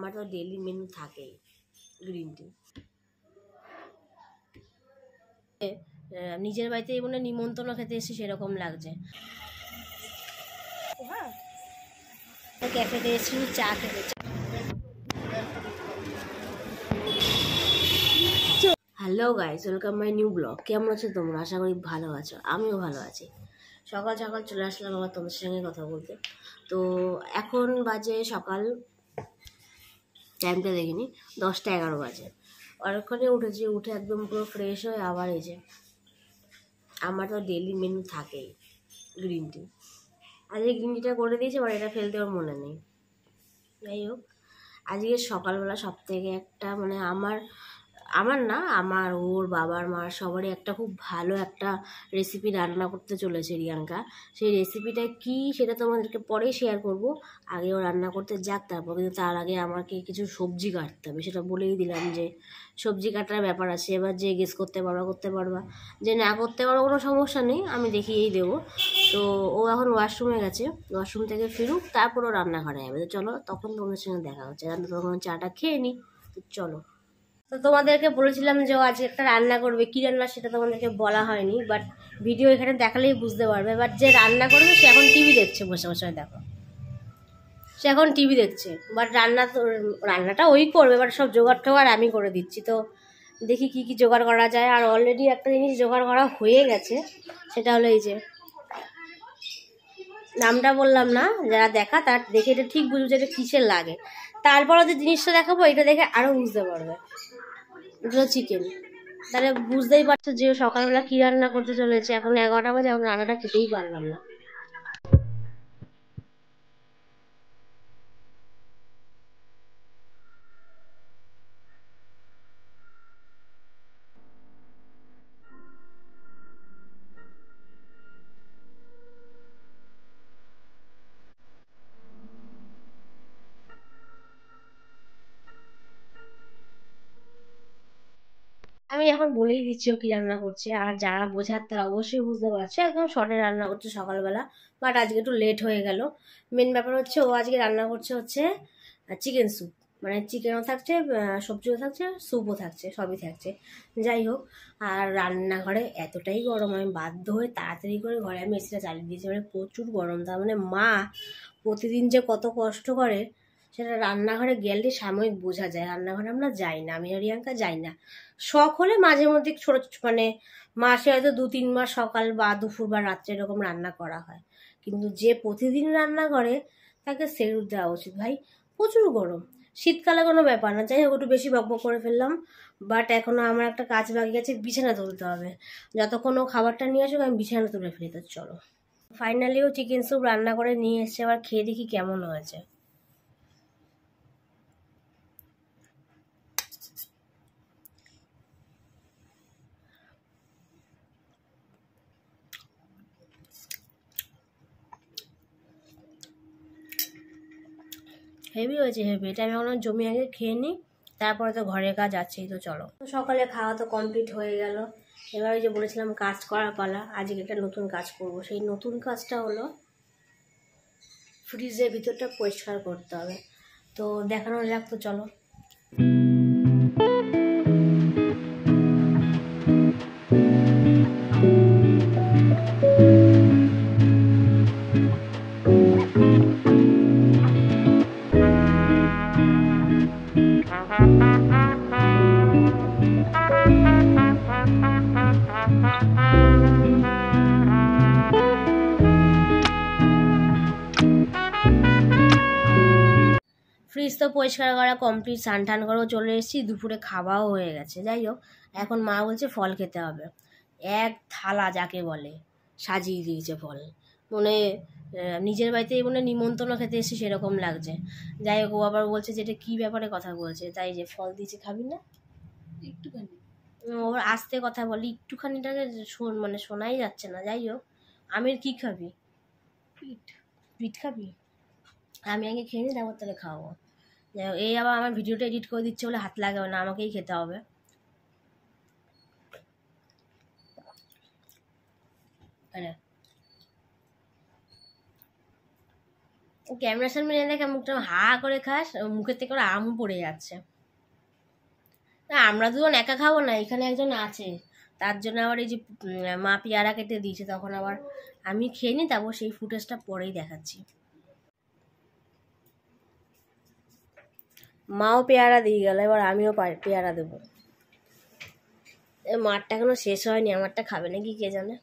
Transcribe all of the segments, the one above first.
আমার তো daily menu থাকেই গ্রিন টি। নিজের বাড়িতে মনে নিমন্ত্রণ খেতে এসেছি সেরকম লাগছে। ক্যাফেতে এসেছি চা খেতে। Hello guys, welcome my new blog. কেমন আছো তোমরা? আশা করি ভালো আছো, আমিও ভালো আছি। সকাল সকাল চলে আসলাম আবার তোমাদের সঙ্গে কথা বলতে। তো এখন বাজে সকাল, টাইমটা দেখিনি, 10টা 11 বাজে। অনেকক্ষণে উঠেছি, উঠে একদম পুরো ফ্রেশ হয়ে আবার এই যে আমার তো ডেলি মেনু থাকেই গ্রিন টি। আজকে গ্রিন টিটা করে দিয়েছে, এবার এটা ফেলতে ওর মনে নেই। যাই হোক, আজকে সকালবেলা সব থেকে একটা মানে আমার না, আমার ওর বাবার মার সবারই একটা খুব ভালো একটা রেসিপি রান্না করতে চলেছে রিয়াঙ্কা। সেই রেসিপিটা কি সেটা তোমাদেরকে পরে শেয়ার করব। আগে ও রান্না করতে যাক, তারপর কিন্তু তার আগে আমাকে কিছু সবজি কাটতে হবে। সেটা বলেই দিলাম যে সবজি কাটার ব্যাপার আছে। এবার যে গেস করতে পারবা, যে না করতে পারবো কোনো সমস্যা নেই, আমি দেখিয়েই দেবো। তো ও এখন ওয়াশরুমে গেছে, ওয়াশরুম থেকে ফিরুক তারপর ও রান্নাঘরে যাবে। তো চলো, তখন তোমাদের সঙ্গে দেখা হচ্ছে। তখন চাটা খেয়ে নিই। তো চলো। তো তোমাদেরকে বলেছিলাম যে ও আজকে একটা রান্না করবে, কী রান্না সেটা তোমাদেরকে বলা হয়নি, বাট ভিডিও এখানে দেখালেই বুঝতে পারবে। বাট যে রান্না করবে সে এখন টিভি দেখছে, বসে বসে দেখো, সে এখন টিভি দেখছে। বাট রান্নাটা ওই করবে, বাট সব জোগাড় টোগাড় আমি করে দিচ্ছি। তো দেখি কি কি জোগাড় করা যায়। আর অলরেডি একটা জিনিস জোগাড় করা হয়ে গেছে, সেটা হলো এই যে, নামটা বললাম না, যারা দেখা তার দেখে এটা ঠিক বুঝবে যে এটা কিসের লাগে। তারপরে যে জিনিসটা দেখাবো এটা দেখে আরও বুঝতে পারবে। এটা চিকেন। তাহলে বুঝতেই পারছো যে সকালবেলা কি রান্না করতে চলেছে। এখন 11টা বাজে, এখন রান্নাটা খেতেই পারলাম না। আমি এখন বলেই দিচ্ছি ও কি রান্না করছে, আর যারা বোঝার তারা অবশ্যই বুঝতে পারছে। একদম শর্টে রান্না করছে সকালবেলা, বাট আজকে একটু লেট হয়ে গেল। মেন ব্যাপার হচ্ছে ও আজকে রান্না করছে হচ্ছে চিকেন স্যুপ। মানে চিকেনও থাকছে, সবজিও থাকছে, স্যুপও থাকছে, সবই থাকছে। যাই হোক, আর রান্নাঘরে এতটাই গরম, আমি বাধ্য হয়ে তাড়াতাড়ি করে ঘরে আমি এসিটা চালিয়ে দিয়েছি। মানে প্রচুর গরম। তার মানে মা প্রতিদিন যে কত কষ্ট করে সেটা রান্নাঘরে গেলে সাময়িক বোঝা যায়। রান্নাঘরে আমরা যাই না, আমি আর রিয়াঙ্কা যাই না। শখ হলে মাঝে মধ্যে ছোট মানে মাসে হয়তো 2-3 মাস সকাল বা দুপুর বা রাত্রে এরকম রান্না করা হয়। কিন্তু যে প্রতিদিন রান্না করে তাকে সেলুট দেওয়া উচিত ভাই। প্রচুর গরম। শীতকালে কোনো ব্যাপার না। যাই হোক, একটু বেশি বকবক করে ফেললাম। বাট এখনো আমার একটা কাজ বাকি আছে, বিছানা তুলতে হবে। যতক্ষণ ও খাবারটা নিয়ে আসুক আমি বিছানা তুলে ফেলি। তো চলো, ফাইনালিও চিকেন স্যুপ রান্না করে নিয়ে এসছে, আবার খেয়ে দেখি কেমন হয়েছে। হেভি হয়েছে, হেভি। এটা আমি এখন জমি আগে খেয়ে নিই, তারপরে তো ঘরের কাজ আছেই। তো চলো, সকালে খাওয়া তো কমপ্লিট হয়ে গেল। এবার ওই যে বলেছিলাম কাজ করার পালা। আজকে একটা নতুন কাজ করব। সেই নতুন কাজটা হলো ফ্রিজের ভিতরটা পরিষ্কার করতে হবে। তো দেখানো যাক, তো চলো। ফ্রিজ তো পরিষ্কার করা কমপ্লিট, স্নান টান করেও চলে এসেছি, দুপুরে খাওয়াও হয়ে গেছে। যাই হোক, এখন মা বলছে ফল খেতে হবে। এক থালা যাকে বলে সাজিয়ে দিয়েছে ফল, মনে নিজের বাড়িতে মনে নিমন্ত্রণ খেতে এসেছি সেরকম লাগছে। যাই হোক, ও আবার বলছে যে এটা কী ব্যাপারে কথা বলছে, তাই যে ফল দিয়েছে, খাবি না একটুখানি? ওর আস্তে কথা বলি, একটুখানিটাকে মানে শোনাই যাচ্ছে না। যাই হোক, আমের কি খাবি? পিঠ। পিঠ খাবি? আমি আগে খেয়ে নিই, তারপর তাহলে খাওয়াবো। এই আবার আমার ভিডিওটা এডিট করে দিচ্ছে বলে হাত লাগাবে না, আমাকেই খেতে হবে। ক্যামেরার সামনে এনে দেখে মুখটা হা করে খাস, মুখের থেকে ওরা আম পড়ে যাচ্ছে। না আমরা দুজন একা খাবো না, এখানে একজন আছে, তার জন্য আবার এই যে মা পেয়ারা কেটে দিয়েছে, তখন আবার আমি খেয়ে নিই, তারপর সেই ফুটেজটা পরেই দেখাচ্ছি। মাও পেয়ারা দিয়ে গেল, এবার আমিও পেয়ারা দেবো। মারটা এখনো শেষ হয়নি, আমারটা খাবে নাকি কে জানে।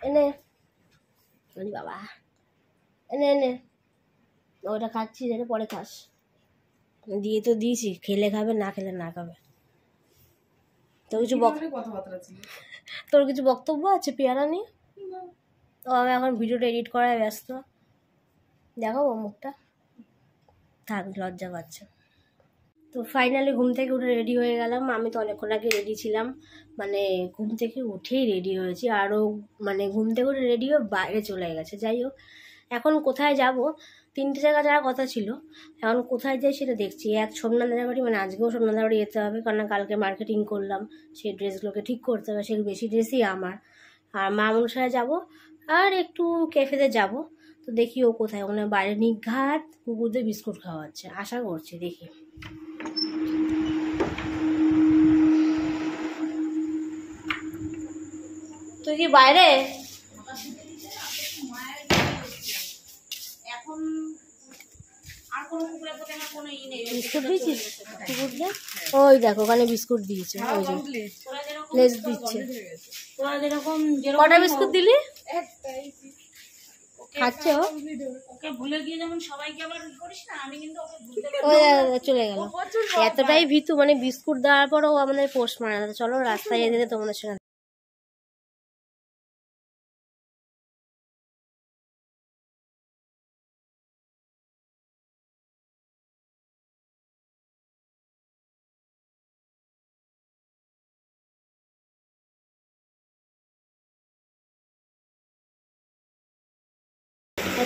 এনে বাবা, এনে এনে ওটা খাচ্ছি, যেটা পরে খাস, দিয়ে তো দিয়েছি, খেলে খাবে, না খেলে না খাবে। তোর কিছু বক্তব্য আছে পেয়ারা নিয়ে? তো আমি এখন ভিডিওটা এডিট করায় ব্যস্ত, দেখাবো মুখটা, থাক, লজ্জা পাচ্ছে। তো ফাইনালি ঘুম থেকে উঠে রেডি হয়ে গেলাম। আমি তো অনেকক্ষণ আগে রেডি ছিলাম, মানে ঘুম থেকে উঠেই রেডি হয়েছি, আরও মানে ঘুম থেকে উঠে রেডি হয়ে বাইরে চলে গেছে। যাই হোক, এখন কোথায় যাব, 3টে জায়গা যাওয়ার কথা ছিল, এখন কোথায় যাই সেটা দেখছি। এক সোমনাথের বাড়ি, মানে আজকেও সোমনাথের বাড়ি যেতে হবে, কারণ কালকে মার্কেটিং করলাম, সেই ড্রেসগুলোকে ঠিক করতে হবে, সেই বেশি ড্রেসই আমার। আর মা মনসায় যাব, আর একটু ক্যাফেতে যাব। তো দেখি ও কোথায়, ওখানে বাইরে নিঘাত কুকুরদের বিস্কুট খাওয়াচ্ছে, আশা করছি, দেখি। তুই কি বাইরে? বিস্কুট দিয়েছিস কুকুরদের? ওই দেখো ওখানে বিস্কুট দিয়েছে, ওই যে লেজ দিচ্ছে। কটা বিস্কুট দিলি? খাচ্ছে ও, চলে গেল। এতটাই ভীতু, মানে বিস্কুট দেওয়ার পরও আমাদের পোষ মারে না। চলো রাস্তায় যেতে তোমাদের সঙ্গে।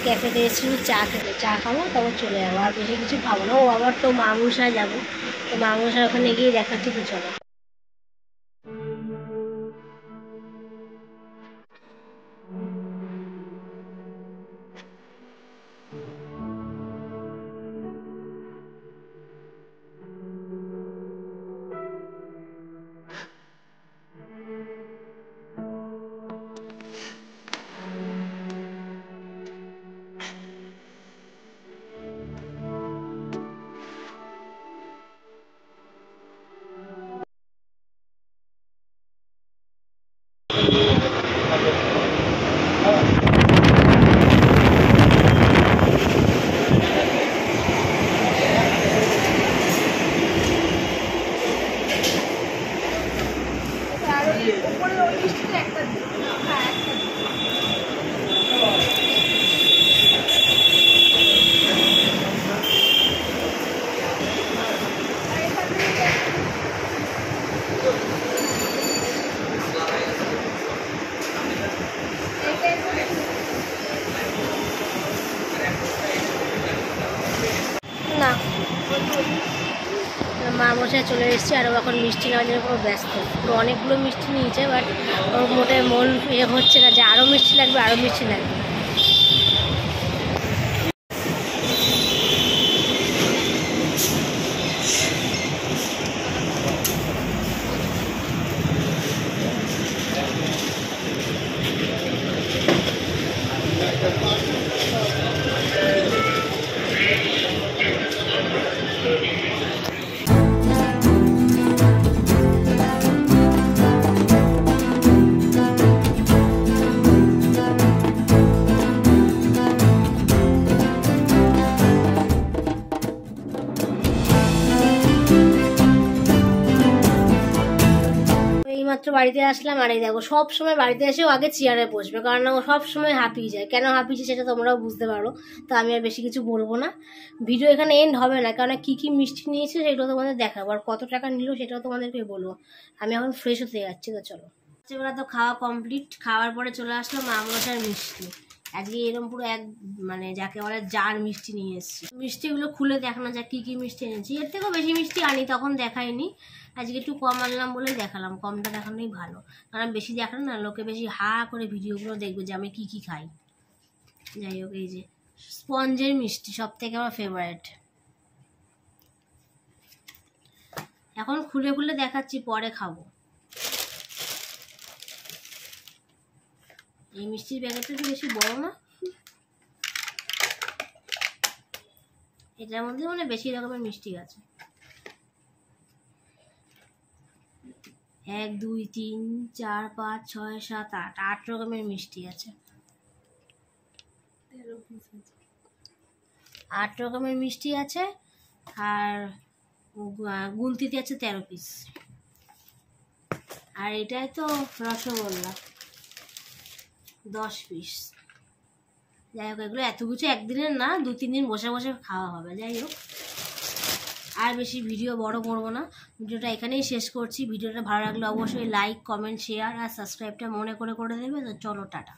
ক্যাফেতে এসেছি চা খেতে, চা খাবো, তারপর চলে যাবো, আর বেশি কিছু খাবো না। ও আবার তো মামুসায় যাবো, তো মামুসায় ওখানে গিয়ে দেখাচ্ছি, তো চলো। না মা মশাই চলে এসেছে, আর ও এখন মিষ্টি নেওয়ার জন্য পুরো ব্যস্ত। তো অনেকগুলো মিষ্টি নিয়েছে, বাট ওর মোটে মন হচ্ছে না যে আরও মিষ্টি লাগবে, আরও মিষ্টি লাগবে। মাত্র বাড়িতে আসলাম, আর এই দেখো সব সময় বাড়িতে এসেও আগে চেয়ারে বসবে, কারণ ও সব সময় হাঁপিয়ে যায়। কেন হাঁপিয়েছে সেটা তোমরাও বুঝতে পারো, তো আমি আর বেশি কিছু বলবো না। ভিডিও এখানে এন্ড হবে না, কারণ কি কি মিষ্টি নিয়েছে সেগুলো তোমাদের দেখাবো, আর কত টাকা নিল সেটাও তোমাদেরকে বলবো। আমি এখন ফ্রেশ হতে যাচ্ছি, তো চলো। রাত্রেবেলা তো খাওয়া কমপ্লিট, খাওয়ার পরে চলে আসলাম মামলাটার মিষ্টি। আজকে এরকম পুরো এক মানে যাকে বলে জার মিষ্টি নিয়ে এসেছি। মিষ্টিগুলো খুলে দেখানো যাক কি কি মিষ্টি এনেছি। এর থেকেও বেশি মিষ্টি আনি, তখন দেখাইনি, আজকে একটু কম আনলাম বলেই দেখালাম। কমটা দেখানোই ভালো, কারণ বেশি দেখানো না, লোকে বেশি হা করে ভিডিওগুলো দেখবে যে আমি কি কি খাই। যাই হোক, এই যে স্পঞ্জের মিষ্টি সব থেকে আমার ফেভারিট। এখন খুলে খুলে দেখাচ্ছি, পরে খাবো। এই মিষ্টির প্যাকেটটা তো বেশি বড় না, এটার মধ্যে মানে বেশি রকমের মিষ্টি আছে। 1 2 3 4 5 6 7 8 8 রকমের মিষ্টি আছে। 8 রকমের মিষ্টি আছে, আর গুনতিতে আছে 13 পিস। আর এটাই তো রসগোল্লা 10 পিস। যাই হোক, এগুলো এত কিছু একদিনের না, 2-3 দিন বসে বসে খাওয়া হবে। যাই হোক, আর বেশি ভিডিও বড় করবো না, ভিডিওটা এখানেই শেষ করছি। ভিডিওটা ভালো লাগলে অবশ্যই লাইক, কমেন্ট, শেয়ার আর সাবস্ক্রাইবটা মনে করে দেবে। তো চলো, টাটা।